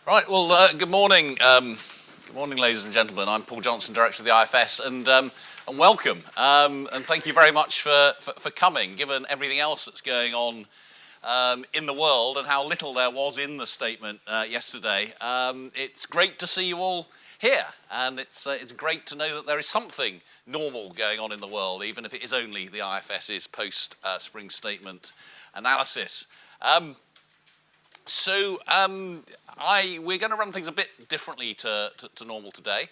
Right, well, good morning. Good morning, ladies and gentlemen. I'm Paul Johnson, Director of the IFS, and welcome. And thank you very much for coming, given everything else that's going on in the world and how little there was in the statement yesterday. It's great to see you all here, and it's great to know that there is something normal going on in the world, even if it is only the IFS's post-spring statement analysis. We're going to run things a bit differently to normal today.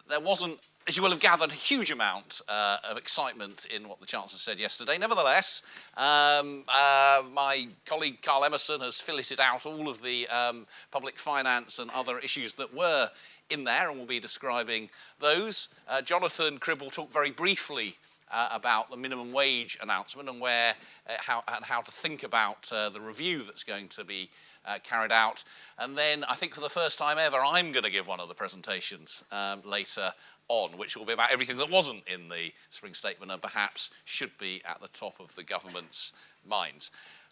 There wasn't, as you will have gathered, a huge amount of excitement in what the Chancellor said yesterday. Nevertheless, my colleague Carl Emerson has filleted out all of the public finance and other issues that were in there, and we'll be describing those. Jonathan Cribb will talk very briefly about the minimum wage announcement and how to think about the review that's going to be carried out. And then I think for the first time ever, I'm going to give one of the presentations later on, which will be about everything that wasn't in the spring statement and perhaps should be at the top of the government's minds.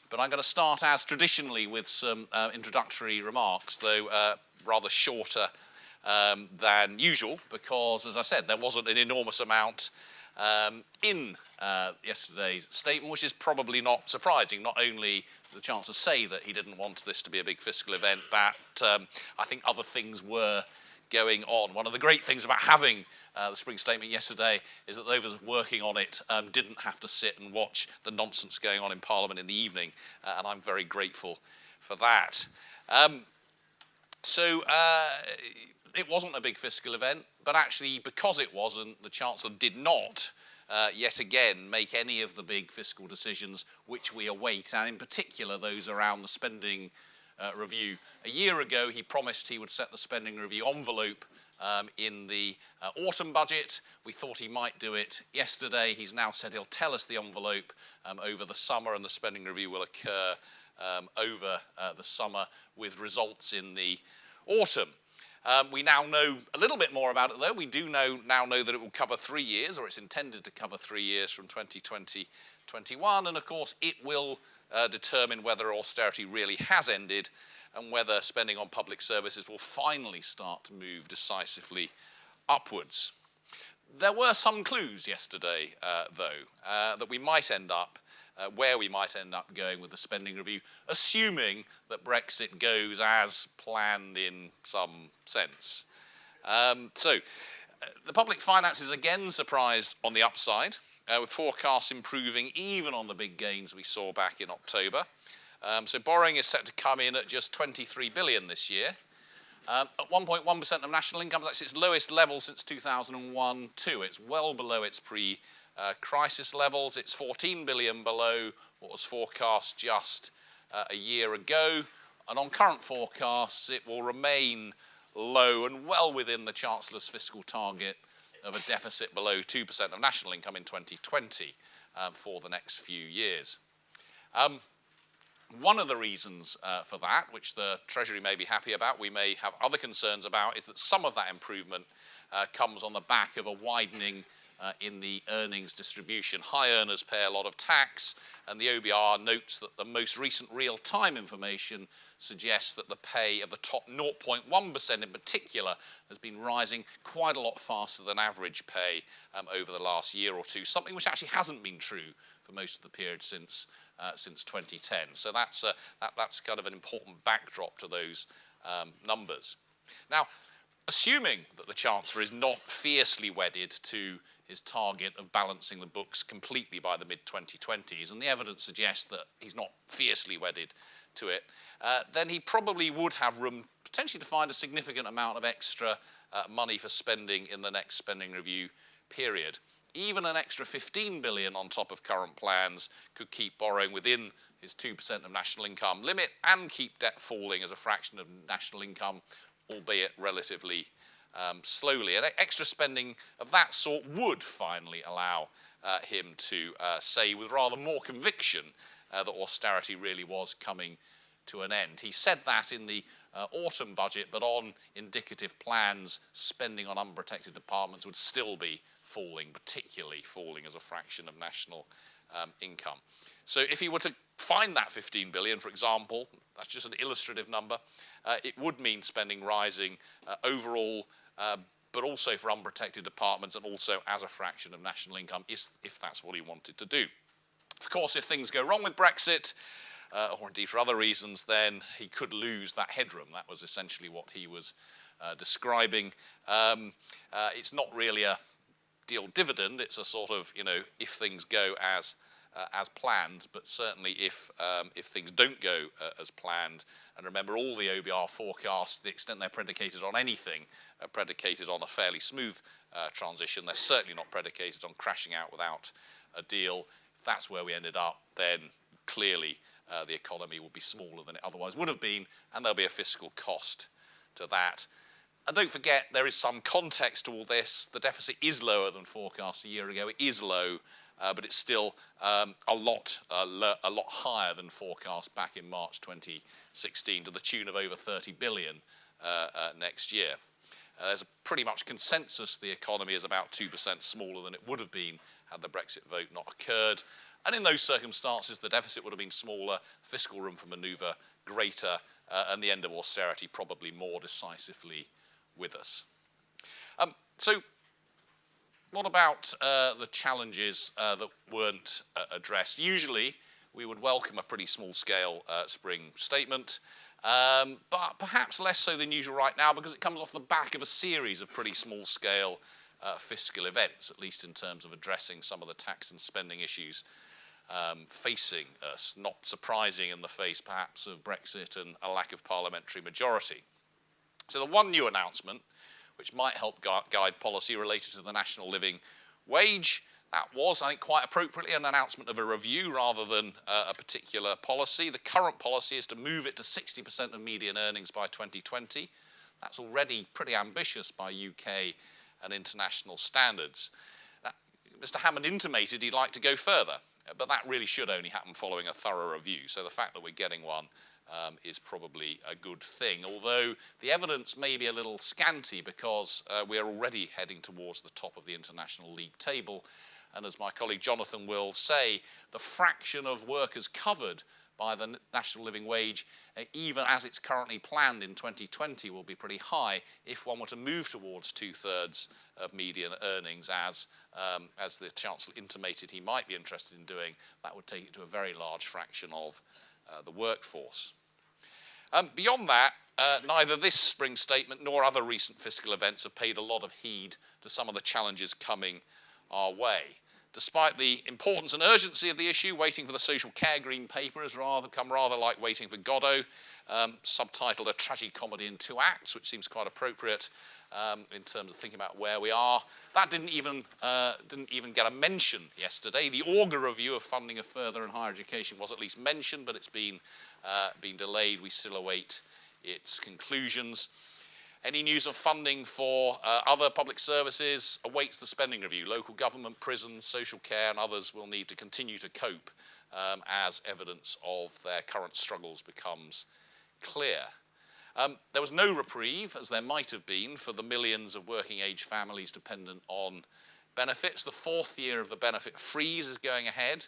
But I'm going to start, as traditionally, with some introductory remarks, though rather shorter than usual, because, as I said, there wasn't an enormous amount in yesterday's statement, which is probably not surprising. Not only did the Chancellor say that he didn't want this to be a big fiscal event, but I think other things were going on. One of the great things about having the spring statement yesterday is that those working on it didn't have to sit and watch the nonsense going on in Parliament in the evening, and I'm very grateful for that. It wasn't a big fiscal event, but actually, because it wasn't, the Chancellor did not yet again make any of the big fiscal decisions which we await, and in particular those around the spending review. A year ago, he promised he would set the spending review envelope in the autumn budget. We thought he might do it yesterday. He's now said he'll tell us the envelope over the summer, and the spending review will occur over the summer with results in the autumn. We now know a little bit more about it, though. We do now know that it will cover 3 years, or it's intended to cover 3 years from 2020-21, and of course it will determine whether austerity really has ended and whether spending on public services will finally start to move decisively upwards. There were some clues yesterday, though, that we might end up where we might end up going with the spending review, assuming that Brexit goes as planned in some sense. The public finances again surprised on the upside, with forecasts improving even on the big gains we saw back in October. Borrowing is set to come in at just 23 billion this year. At 1.1% of national income, that's its lowest level since 2001-2. It's well below its crisis levels. It's 14 billion below what was forecast just a year ago. And on current forecasts, it will remain low and well within the Chancellor's fiscal target of a deficit below 2% of national income in 2020 for the next few years. One of the reasons for that, which the Treasury may be happy about, we may have other concerns about, is that some of that improvement comes on the back of a widening in the earnings distribution. High earners pay a lot of tax, and the OBR notes that the most recent real-time information suggests that the pay of the top 0.1% in particular has been rising quite a lot faster than average pay over the last year or two, something which actually hasn't been true for most of the period since 2010. So that's kind of an important backdrop to those numbers. Now, assuming that the Chancellor is not fiercely wedded to his target of balancing the books completely by the mid-2020s, and the evidence suggests that he's not fiercely wedded to it, then he probably would have room potentially to find a significant amount of extra money for spending in the next spending review period. Even an extra 15 billion on top of current plans could keep borrowing within his 2% of national income limit and keep debt falling as a fraction of national income, albeit relatively slowly. And extra spending of that sort would finally allow him to say with rather more conviction that austerity really was coming to an end. He said that in the autumn budget, but on indicative plans, spending on unprotected departments would still be falling, particularly falling as a fraction of national income. So if he were to find that 15 billion, for example, that's just an illustrative number, it would mean spending rising overall, but also for unprotected departments and also as a fraction of national income, if that's what he wanted to do. Of course, if things go wrong with Brexit, or indeed for other reasons, then he could lose that headroom. That was essentially what he was describing. It's not really a deal dividend, it's a sort of, if things go as planned, but certainly if things don't go as planned, and remember all the OBR forecasts, to the extent they're predicated on anything, are predicated on a fairly smooth transition. They're certainly not predicated on crashing out without a deal. If that's where we ended up, then clearly the economy will be smaller than it otherwise would have been, and there'll be a fiscal cost to that. And don't forget, there is some context to all this. The deficit is lower than forecast a year ago. It is low, but it's still a lot higher than forecast back in March 2016, to the tune of over 30 billion next year. There's a pretty much consensus the economy is about 2% smaller than it would have been had the Brexit vote not occurred. And in those circumstances, the deficit would have been smaller, fiscal room for manoeuvre greater, and the end of austerity probably more decisively with us. So what about the challenges that weren't addressed? Usually, we would welcome a pretty small-scale spring statement, but perhaps less so than usual right now, because it comes off the back of a series of pretty small-scale fiscal events, at least in terms of addressing some of the tax and spending issues facing us, not surprising in the face perhaps of Brexit and a lack of parliamentary majority. So the one new announcement, which might help guide policy related to the national living wage, that was, I think, quite appropriately an announcement of a review rather than a particular policy. The current policy is to move it to 60% of median earnings by 2020. That's already pretty ambitious by UK and international standards. Now, Mr. Hammond intimated he'd like to go further, but that really should only happen following a thorough review. So the fact that we're getting one is probably a good thing, although the evidence may be a little scanty because we are already heading towards the top of the international league table. And as my colleague Jonathan will say, the fraction of workers covered by the national living wage, even as it's currently planned in 2020, will be pretty high if one were to move towards 2/3 of median earnings, as the Chancellor intimated he might be interested in doing. That would take it to a very large fraction of the workforce. Beyond that, neither this spring statement nor other recent fiscal events have paid a lot of heed to some of the challenges coming our way. Despite the importance and urgency of the issue, waiting for the social care green paper has become rather like waiting for Godot, subtitled A Tragicomedy in 2 acts, which seems quite appropriate in terms of thinking about where we are. That didn't even get a mention yesterday. The Auger review of funding of further and higher education was at least mentioned, but it's been delayed. We still await its conclusions. Any news of funding for other public services awaits the spending review. Local government, prisons, social care and others will need to continue to cope as evidence of their current struggles becomes clear. There was no reprieve, as there might have been, for the millions of working age families dependent on benefits. The 4th year of the benefit freeze is going ahead.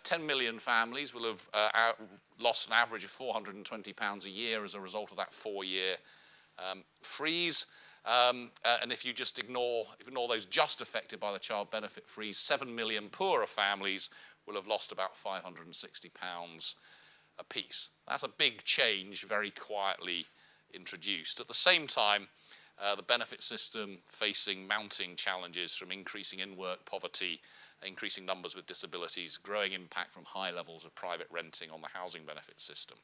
10 million families will have lost an average of £420 a year as a result of that 4-year freeze, and if you just ignore those just affected by the child benefit freeze, 7 million poorer families will have lost about £560 apiece. That's a big change, very quietly introduced. At the same time, the benefit system facing mounting challenges from increasing in-work poverty, increasing numbers with disabilities, growing impact from high levels of private renting on the housing benefit system.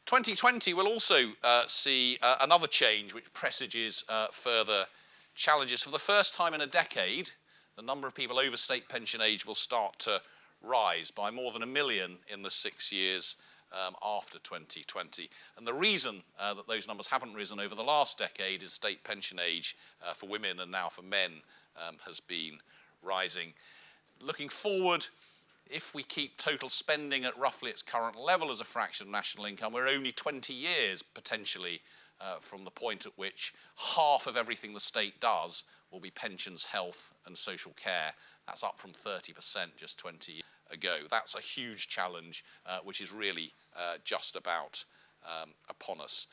2020 will also see another change which presages further challenges. For the first time in a decade, the number of people over state pension age will start to rise by more than 1 million in the 6 years after 2020. And the reason that those numbers haven't risen over the last decade is state pension age for women and now for men has been rising. Looking forward, if we keep total spending at roughly its current level as a fraction of national income, we're only 20 years potentially from the point at which half of everything the state does will be pensions, health and social care. That's up from 30% just 20 ago. That's a huge challenge, which is really just about upon us.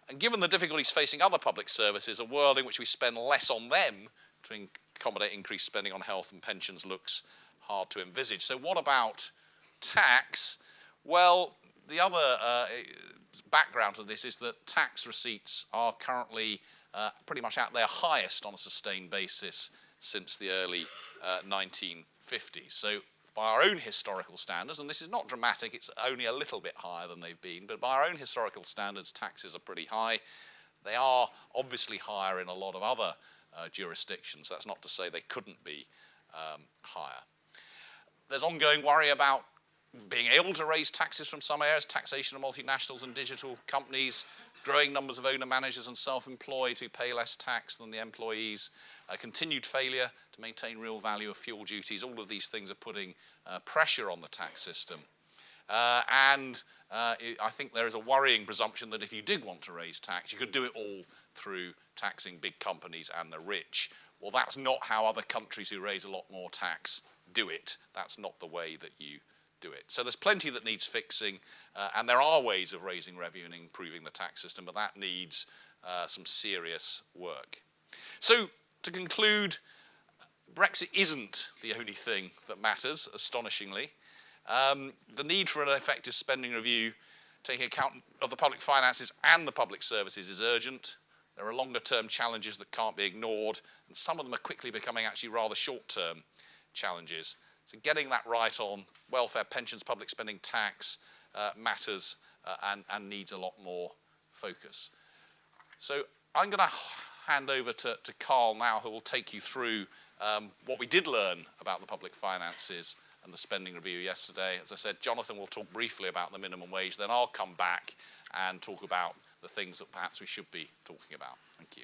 And given the difficulties facing other public services, a world in which we spend less on them to accommodate increased spending on health and pensions looks hard to envisage. So what about tax? Well, the other background to this is that tax receipts are currently pretty much at their highest on a sustained basis since the early 1950s. So by our own historical standards, and this is not dramatic, it's only a little bit higher than they've been, but by our own historical standards, taxes are pretty high. They are obviously higher in a lot of other jurisdictions. That's not to say they couldn't be higher. There's ongoing worry about being able to raise taxes from some areas, taxation of multinationals and digital companies, growing numbers of owner-managers and self-employed who pay less tax than the employees, continued failure to maintain real value of fuel duties. All of these things are putting pressure on the tax system. I think there is a worrying presumption that if you did want to raise tax, you could do it all through taxing big companies and the rich. Well, that's not how other countries who raise a lot more tax do it. That's not the way that you do it. So there's plenty that needs fixing, and there are ways of raising revenue and improving the tax system, but that needs some serious work. So to conclude, Brexit isn't the only thing that matters, astonishingly. The need for an effective spending review, taking account of the public finances and the public services, is urgent. There are longer-term challenges that can't be ignored, and some of them are quickly becoming actually rather short-term challenges. So getting that right on welfare, pensions, public spending, tax matters and needs a lot more focus. So I'm going to hand over to Carl now, who will take you through what we did learn about the public finances and the spending review yesterday. As I said, Jonathan will talk briefly about the minimum wage, then I'll come back and talk about the things that perhaps we should be talking about. Thank you.